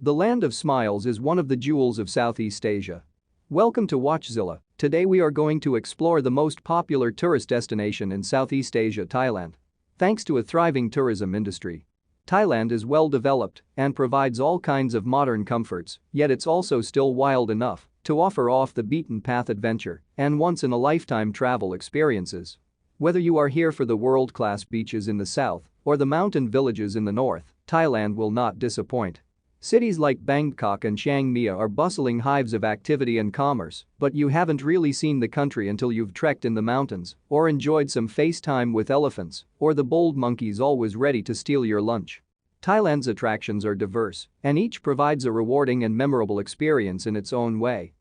The land of smiles is one of the jewels of Southeast Asia. Welcome to WatchZilla. Today we are going to explore the most popular tourist destination in Southeast Asia, Thailand. Thanks to a thriving tourism industry, Thailand is well developed and provides all kinds of modern comforts, yet it's also still wild enough to offer off-the-beaten-path adventure and once-in-a-lifetime travel experiences. Whether you are here for the world-class beaches in the south or the mountain villages in the north, Thailand will not disappoint. Cities like Bangkok and Chiang Mai are bustling hives of activity and commerce, but you haven't really seen the country until you've trekked in the mountains or enjoyed some face time with elephants or the bold monkeys always ready to steal your lunch. Thailand's attractions are diverse, and each provides a rewarding and memorable experience in its own way.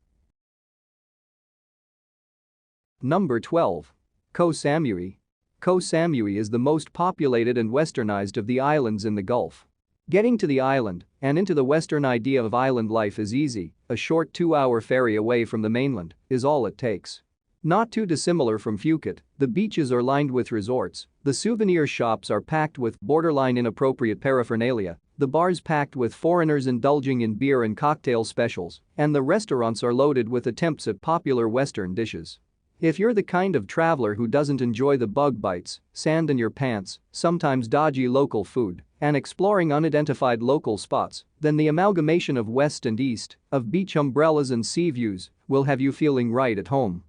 Number 12. Koh Samui. Koh Samui is the most populated and westernized of the islands in the Gulf. Getting to the island and into the Western idea of island life is easy. A short 2-hour ferry away from the mainland is all it takes. Not too dissimilar from Phuket, the beaches are lined with resorts, the souvenir shops are packed with borderline inappropriate paraphernalia, the bars packed with foreigners indulging in beer and cocktail specials, and the restaurants are loaded with attempts at popular Western dishes. If you're the kind of traveler who doesn't enjoy the bug bites, sand in your pants, sometimes dodgy local food, and exploring unidentified local spots, then the amalgamation of west and east, of beach umbrellas and sea views, will have you feeling right at home.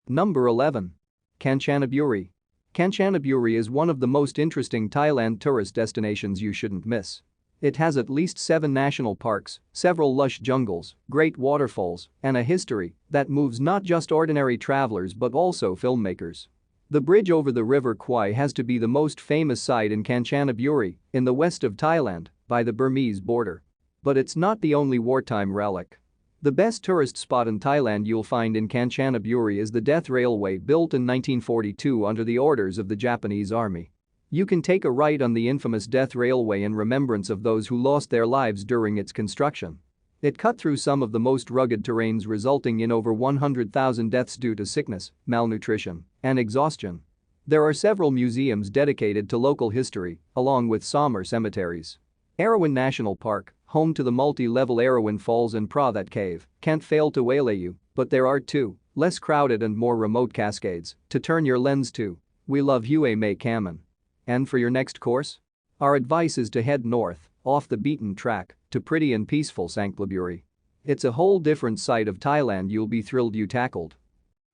Number 11. Kanchanaburi. Kanchanaburi is one of the most interesting Thailand tourist destinations you shouldn't miss. It has at least 7 national parks, several lush jungles, great waterfalls, and a history that moves not just ordinary travelers but also filmmakers. The bridge over the river Kwai has to be the most famous sight in Kanchanaburi, in the west of Thailand, by the Burmese border. But it's not the only wartime relic. The best tourist spot in Thailand you'll find in Kanchanaburi is the Death Railway, built in 1942 under the orders of the Japanese Army. You can take a ride on the infamous Death Railway in remembrance of those who lost their lives during its construction. It cut through some of the most rugged terrains, resulting in over 100,000 deaths due to sickness, malnutrition, and exhaustion. There are several museums dedicated to local history, along with somber cemeteries. Erawan National Park, home to the multi-level Erawan Falls and Prathat Cave, can't fail to waylay you, but there are 2, less crowded and more remote cascades to turn your lens to. We love Hue Mai Kamen. And for your next course? Our advice is to head north, off the beaten track, to pretty and peaceful Sangkhlaburi. It's a whole different side of Thailand you'll be thrilled you tackled.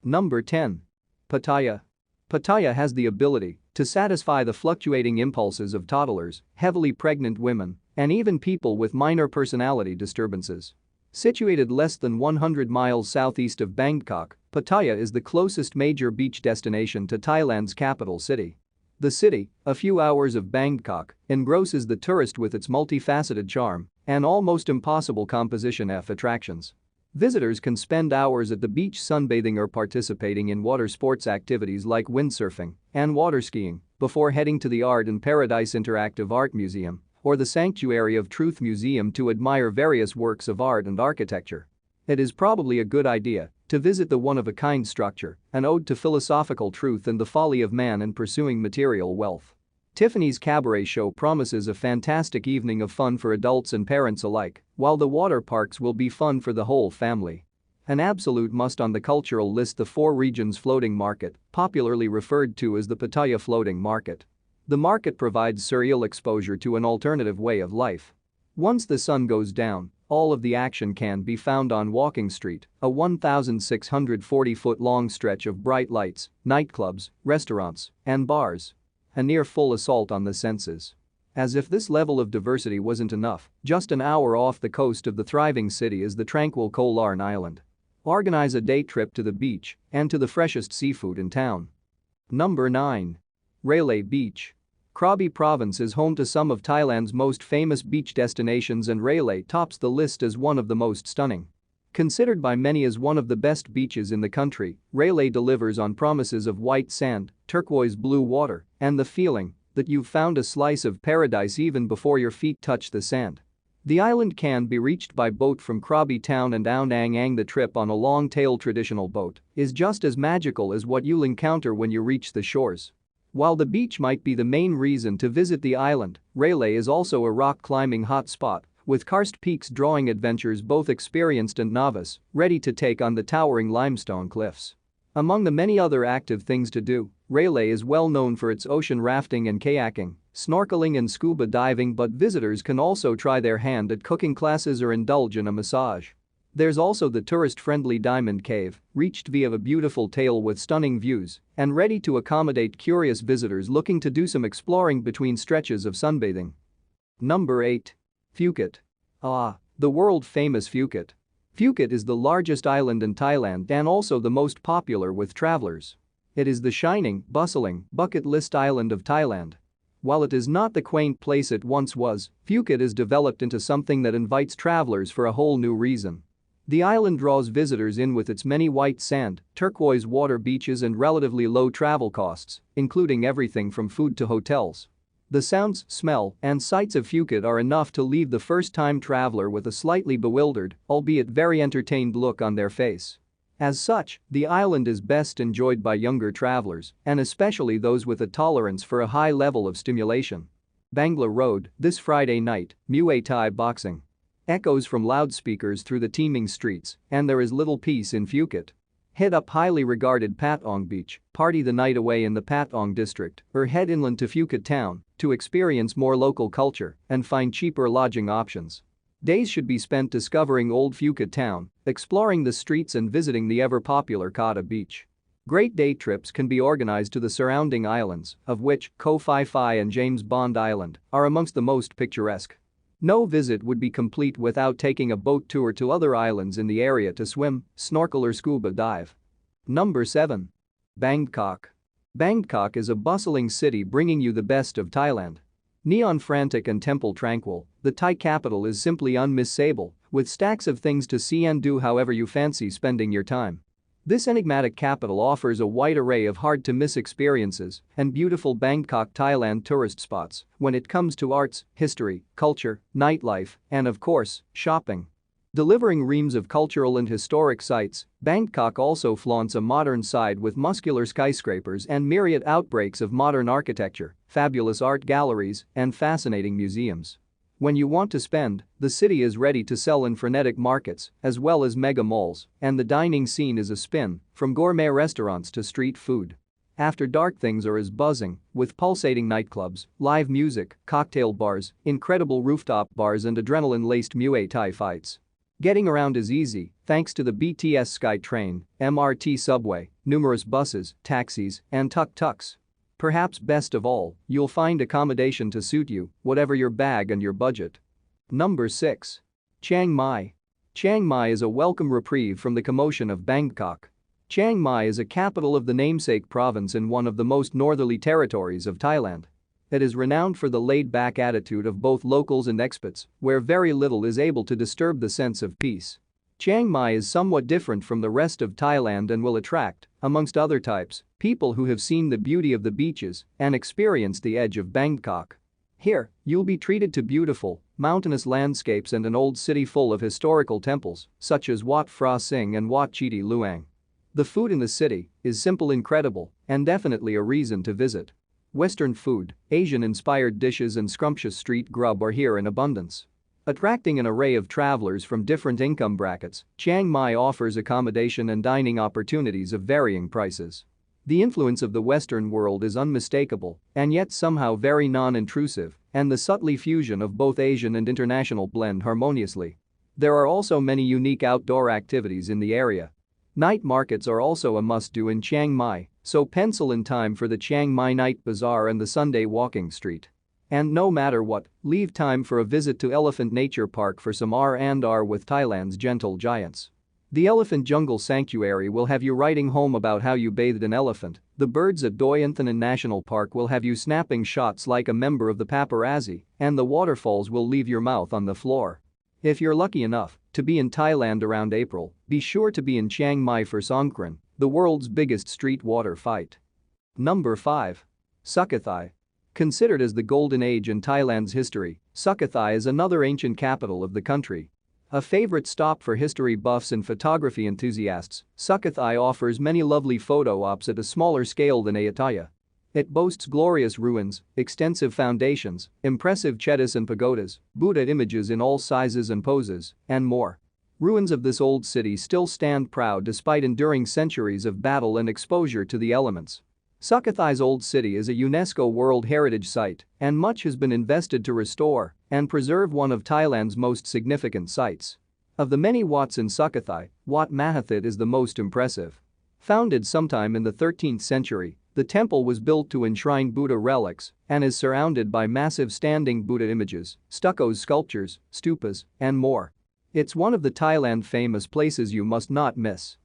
Number 10. Pattaya. Pattaya has the ability to satisfy the fluctuating impulses of toddlers, heavily pregnant women, and even people with minor personality disturbances. Situated less than 100 miles southeast of Bangkok, Pattaya is the closest major beach destination to Thailand's capital city. The city, a few hours of Bangkok, engrosses the tourist with its multifaceted charm and almost impossible composition of attractions. Visitors can spend hours at the beach sunbathing or participating in water sports activities like windsurfing and water skiing before heading to the Art in Paradise Interactive Art Museum or the Sanctuary of Truth Museum to admire various works of art and architecture. It is probably a good idea to visit the one-of-a-kind structure, an ode to philosophical truth and the folly of man in pursuing material wealth. Tiffany's Cabaret Show promises a fantastic evening of fun for adults and parents alike, while the water parks will be fun for the whole family. An absolute must on the cultural list: the Four Regions Floating Market, popularly referred to as the Pattaya Floating Market. The market provides surreal exposure to an alternative way of life. Once the sun goes down, all of the action can be found on Walking Street, a 1,640-foot-long stretch of bright lights, nightclubs, restaurants, and bars. A near-full assault on the senses. As if this level of diversity wasn't enough, just an hour off the coast of the thriving city is the tranquil Koh Larn Island. Organize a day trip to the beach and to the freshest seafood in town. Number 9. Railay Beach. Krabi Province is home to some of Thailand's most famous beach destinations, and Railay tops the list as one of the most stunning. Considered by many as one of the best beaches in the country, Railay delivers on promises of white sand, turquoise blue water, and the feeling that you've found a slice of paradise even before your feet touch the sand. The island can be reached by boat from Krabi town and Ao Nang Ang. The trip on a long-tailed traditional boat is just as magical as what you'll encounter when you reach the shores. While the beach might be the main reason to visit the island, Railay is also a rock climbing hotspot with karst peaks drawing adventurers both experienced and novice, ready to take on the towering limestone cliffs. Among the many other active things to do, Railay is well known for its ocean rafting and kayaking, snorkeling and scuba diving, but visitors can also try their hand at cooking classes or indulge in a massage. There's also the tourist-friendly Diamond Cave, reached via a beautiful tail with stunning views and ready to accommodate curious visitors looking to do some exploring between stretches of sunbathing. Number 8. Phuket. The world-famous Phuket. Phuket is the largest island in Thailand and also the most popular with travelers. It is the shining, bustling, bucket list island of Thailand. While it is not the quaint place it once was, Phuket is developed into something that invites travelers for a whole new reason. The island draws visitors in with its many white sand, turquoise water beaches and relatively low travel costs, including everything from food to hotels. The sounds, smell, and sights of Phuket are enough to leave the first-time traveler with a slightly bewildered, albeit very entertained look on their face. As such, the island is best enjoyed by younger travelers, and especially those with a tolerance for a high level of stimulation. Bangla Road, this Friday night, Muay Thai boxing. Echoes from loudspeakers through the teeming streets, and there is little peace in Phuket. Hit up highly regarded Patong Beach, party the night away in the Patong district, or head inland to Phuket town to experience more local culture and find cheaper lodging options. Days should be spent discovering old Phuket town, exploring the streets and visiting the ever-popular Kata Beach. Great day trips can be organized to the surrounding islands, of which Koh Samui and James Bond Island are amongst the most picturesque. No visit would be complete without taking a boat tour to other islands in the area to swim, snorkel or scuba dive. Number 7. Bangkok. Bangkok is a bustling city bringing you the best of Thailand. Neon frantic and temple tranquil, the Thai capital is simply unmissable, with stacks of things to see and do however you fancy spending your time. This enigmatic capital offers a wide array of hard-to-miss experiences and beautiful Bangkok, Thailand tourist spots when it comes to arts, history, culture, nightlife, and of course, shopping. Delivering reams of cultural and historic sites, Bangkok also flaunts a modern side with muscular skyscrapers and myriad outbreaks of modern architecture, fabulous art galleries, and fascinating museums. When you want to spend, the city is ready to sell in frenetic markets as well as mega malls, and the dining scene is a spin, from gourmet restaurants to street food. After dark things are as buzzing, with pulsating nightclubs, live music, cocktail bars, incredible rooftop bars and adrenaline-laced Muay Thai fights. Getting around is easy thanks to the BTS SkyTrain, MRT subway, numerous buses, taxis, and tuk-tuks. Perhaps best of all, you'll find accommodation to suit you, whatever your bag and your budget. Number 6. Chiang Mai. Chiang Mai is a welcome reprieve from the commotion of Bangkok. Chiang Mai is a capital of the namesake province in one of the most northerly territories of Thailand. It is renowned for the laid-back attitude of both locals and expats, where very little is able to disturb the sense of peace. Chiang Mai is somewhat different from the rest of Thailand and will attract, amongst other types, people who have seen the beauty of the beaches and experienced the edge of Bangkok. Here, you'll be treated to beautiful, mountainous landscapes and an old city full of historical temples, such as Wat Phra Singh and Wat Chiti Luang. The food in the city is simple, incredible, and definitely a reason to visit. Western food, Asian-inspired dishes and scrumptious street grub are here in abundance. Attracting an array of travelers from different income brackets, Chiang Mai offers accommodation and dining opportunities of varying prices. The influence of the Western world is unmistakable and yet somehow very non-intrusive, and the subtle fusion of both Asian and international blend harmoniously. There are also many unique outdoor activities in the area. Night markets are also a must-do in Chiang Mai, so pencil in time for the Chiang Mai Night Bazaar and the Sunday walking street. And no matter what, leave time for a visit to Elephant Nature Park for some R&R with Thailand's gentle giants. The Elephant Jungle Sanctuary will have you writing home about how you bathed an elephant, the birds at Doi Inthanon National Park will have you snapping shots like a member of the paparazzi, and the waterfalls will leave your mouth on the floor. If you're lucky enough to be in Thailand around April, be sure to be in Chiang Mai for Songkran, the world's biggest street water fight. Number 5. Suckathi. Considered as the golden age in Thailand's history, Suckathi is another ancient capital of the country. A favorite stop for history buffs and photography enthusiasts, Suckathi offers many lovely photo ops at a smaller scale than Ayataya. It boasts glorious ruins, extensive foundations, impressive chedis and pagodas, Buddha images in all sizes and poses, and more. Ruins of this old city still stand proud despite enduring centuries of battle and exposure to the elements. Succathi's old city is a UNESCO World Heritage Site, and much has been invested to restore and preserve one of Thailand's most significant sites. Of the many Wats in Suckathi, Wat Mahathit is the most impressive. Founded sometime in the 13th century, the temple was built to enshrine Buddha relics and is surrounded by massive standing Buddha images, stucco sculptures, stupas, and more. It's one of the Thailand famous places you must not miss.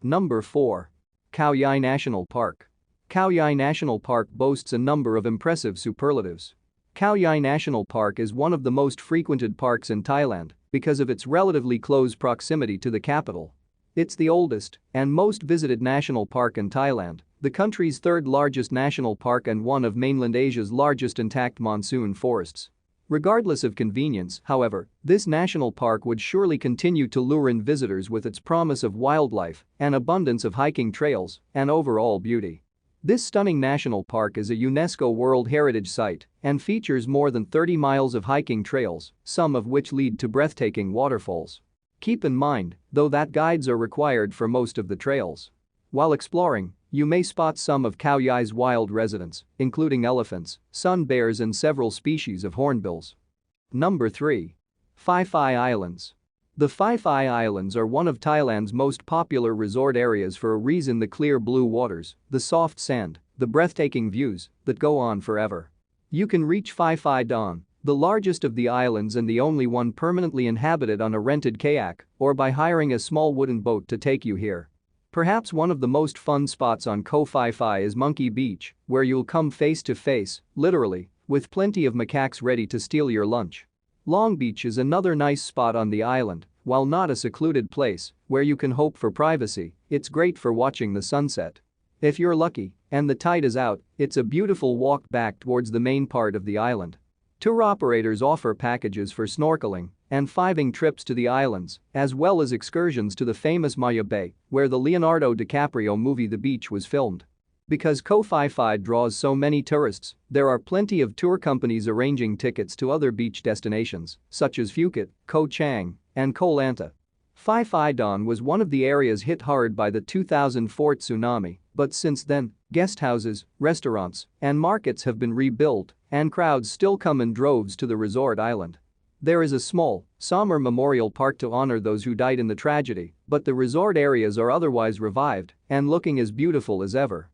Number 4. Khao Yai National Park. Khao Yai National Park boasts a number of impressive superlatives. Khao Yai National Park is one of the most frequented parks in Thailand because of its relatively close proximity to the capital. It's the oldest and most visited national park in Thailand, the country's third largest national park and one of mainland Asia's largest intact monsoon forests. Regardless of convenience, however, this national park would surely continue to lure in visitors with its promise of wildlife, an abundance of hiking trails, and overall beauty. This stunning national park is a UNESCO World Heritage Site and features more than 30 miles of hiking trails, some of which lead to breathtaking waterfalls. Keep in mind, though, that guides are required for most of the trails. While exploring, you may spot some of Khao Yai's wild residents, including elephants, sun bears and several species of hornbills. Number 3. Phi Phi Islands. The Phi Phi Islands are one of Thailand's most popular resort areas for a reason: the clear blue waters, the soft sand, the breathtaking views that go on forever. You can reach Phi Phi Don, the largest of the islands and the only one permanently inhabited, on a rented kayak or by hiring a small wooden boat to take you here. Perhaps one of the most fun spots on Koh Phi Phi is Monkey Beach, where you'll come face to face, literally, with plenty of macaques ready to steal your lunch. Long Beach is another nice spot on the island. While not a secluded place where you can hope for privacy, it's great for watching the sunset. If you're lucky and the tide is out, it's a beautiful walk back towards the main part of the island. Tour operators offer packages for snorkeling and fiving trips to the islands, as well as excursions to the famous Maya Bay, where the Leonardo DiCaprio movie The Beach was filmed. Because Koh Phi Phi draws so many tourists, there are plenty of tour companies arranging tickets to other beach destinations, such as Phuket, Koh Chang, and Koh Lanta. Phi Phi Don was one of the areas hit hard by the 2004 tsunami, but since then, guest houses, restaurants, and markets have been rebuilt, and crowds still come in droves to the resort island. There is a small, somber memorial park to honor those who died in the tragedy, but the resort areas are otherwise revived and looking as beautiful as ever.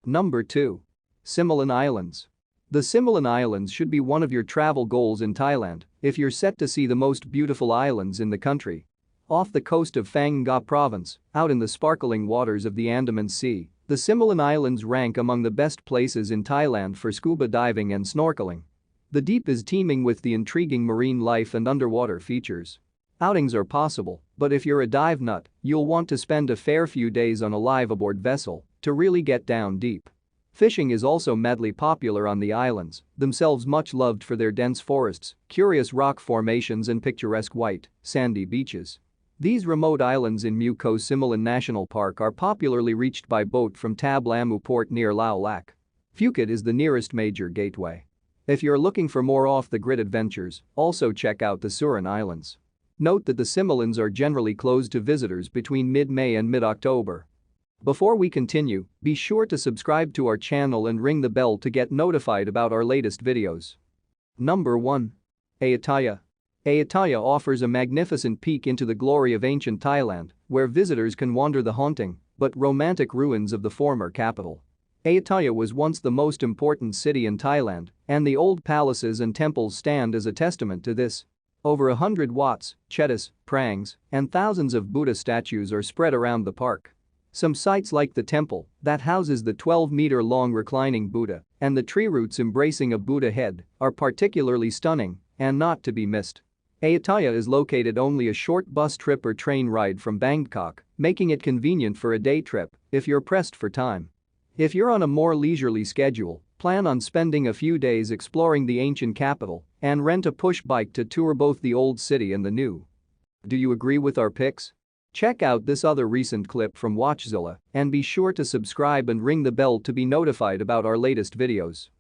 Number 2. Similan Islands. The Similan Islands should be one of your travel goals in Thailand if you're set to see the most beautiful islands in the country. Off the coast of Phang Nga Province, out in the sparkling waters of the Andaman Sea, the Similan Islands rank among the best places in Thailand for scuba diving and snorkeling. The deep is teeming with the intriguing marine life and underwater features. Outings are possible, but if you're a dive nut, you'll want to spend a fair few days on a live-aboard vessel to really get down deep. Fishing is also madly popular on the islands, themselves much loved for their dense forests, curious rock formations and picturesque white, sandy beaches. These remote islands in Koh Samui National Park are popularly reached by boat from Tab Lamu port near Lao Lak. Phuket is the nearest major gateway. If you're looking for more off-the-grid adventures, also check out the Surin Islands. Note that the Similans are generally closed to visitors between mid-May and mid-October. Before we continue, be sure to subscribe to our channel and ring the bell to get notified about our latest videos. Number 1. Ayataya. Ayataya offers a magnificent peek into the glory of ancient Thailand, where visitors can wander the haunting but romantic ruins of the former capital. Ayataya was once the most important city in Thailand, and the old palaces and temples stand as a testament to this. Over 100 Wats, chedis, prangs, and thousands of Buddha statues are spread around the park. Some sites like the temple that houses the 12-meter-long reclining Buddha and the tree roots embracing a Buddha head are particularly stunning and not to be missed. Ayataya is located only a short bus trip or train ride from Bangkok, making it convenient for a day trip if you're pressed for time. If you're on a more leisurely schedule, plan on spending a few days exploring the ancient capital and rent a push bike to tour both the old city and the new. Do you agree with our picks? Check out this other recent clip from WatchZilla and be sure to subscribe and ring the bell to be notified about our latest videos.